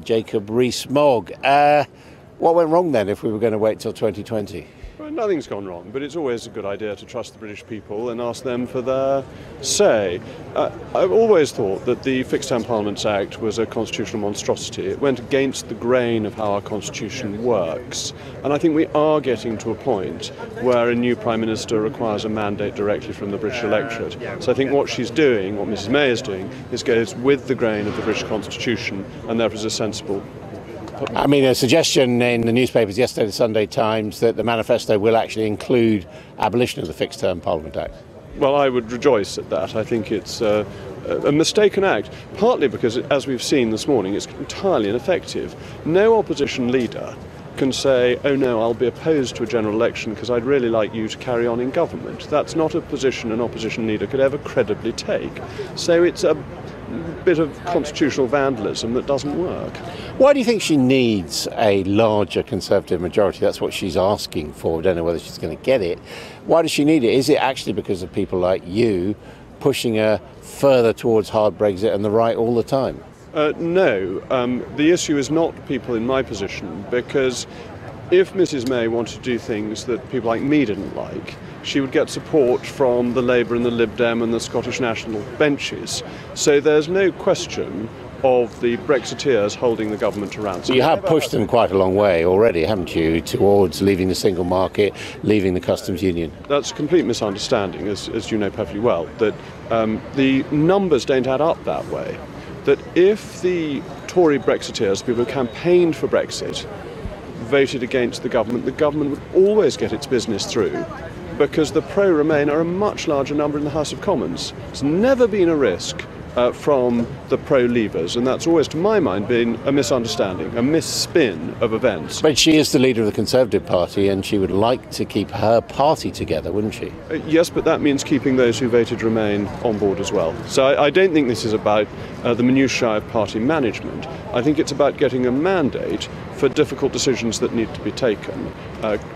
Jacob Rees-Mogg. What went wrong then if we were going to wait till 2020? Well, nothing's gone wrong, but it's always a good idea to trust the British people and ask them for their say. I've always thought that the Fixed Term Parliaments Act was a constitutional monstrosity. It went against the grain of how our constitution works. And I think we are getting to a point where a new Prime Minister requires a mandate directly from the British electorate. So I think what she's doing, what Mrs May is doing, is goes with the grain of the British constitution and therefore is a sensible. I mean, a suggestion in the newspapers yesterday, the Sunday Times, that the manifesto will actually include abolition of the Fixed Term Parliament Act. Well, I would rejoice at that. I think it's a mistaken act, partly because, as we've seen this morning, it's entirely ineffective. No opposition leader can say, oh no, I'll be opposed to a general election because I'd really like you to carry on in government. That's not a position an opposition leader could ever credibly take. So it's a bit of constitutional vandalism that doesn't work. Why do you think she needs a larger Conservative majority? That's what she's asking for. I don't know whether she's going to get it. Why does she need it? Is it actually because of people like you pushing her further towards hard Brexit and the right all the time? No. The issue is not people in my position, because if Mrs May wanted to do things that people like me didn't like, she would get support from the Labour and the Lib Dem and the Scottish National benches. So there's no question of the Brexiteers holding the government to ransom. You have pushed them quite a long way already, haven't you, towards leaving the single market, leaving the customs union? That's a complete misunderstanding, as you know perfectly well, that the numbers don't add up that way. That if the Tory Brexiteers, people who campaigned for Brexit, voted against the government would always get its business through, because the pro-Remain are a much larger number in the House of Commons. It's never been a risk from the pro-Leavers, and that's always, to my mind, been a misunderstanding, a misspin of events. But she is the leader of the Conservative Party, and she would like to keep her party together, wouldn't she? Yes, but that means keeping those who voted Remain on board as well. So I don't think this is about the minutiae of party management. I think it's about getting a mandate for difficult decisions that need to be taken.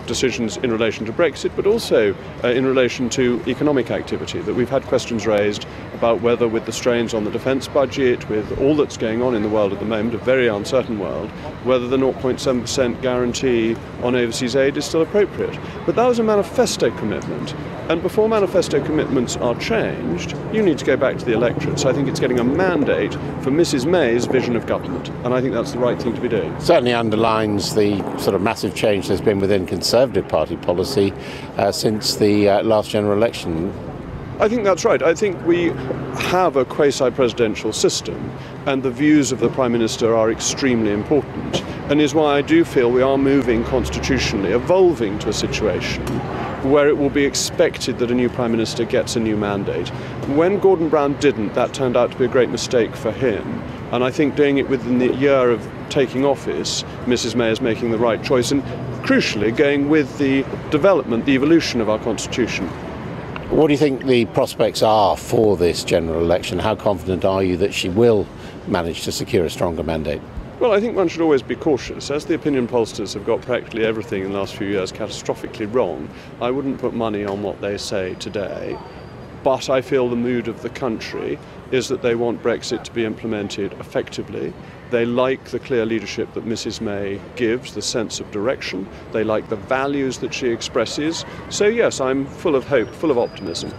Decisions in relation to Brexit, but also in relation to economic activity. That we've had questions raised about whether, with the strains on the defence budget, with all that's going on in the world at the moment, a very uncertain world, whether the 0.7% guarantee on overseas aid is still appropriate. But that was a manifesto commitment. And before manifesto commitments are changed, you need to go back to the electorate. So I think it's getting a mandate for Mrs May's vision of government. And I think that's the right thing to be doing. Certainly underlines the sort of massive change there's been within Conservative Party policy since the last general election. I think that's right. I think we have a quasi-presidential system, and the views of the Prime Minister are extremely important, and is why I do feel we are moving constitutionally, evolving to a situation where it will be expected that a new Prime Minister gets a new mandate. When Gordon Brown didn't, that turned out to be a great mistake for him, and I think doing it within the year of taking office, Mrs May is making the right choice, and crucially going with the development, the evolution of our constitution. What do you think the prospects are for this general election? How confident are you that she will manage to secure a stronger mandate? Well, I think one should always be cautious. As the opinion pollsters have got practically everything in the last few years catastrophically wrong, I wouldn't put money on what they say today. But I feel the mood of the country is that they want Brexit to be implemented effectively. They like the clear leadership that Mrs May gives, the sense of direction. They like the values that she expresses. So yes, I'm full of hope, full of optimism.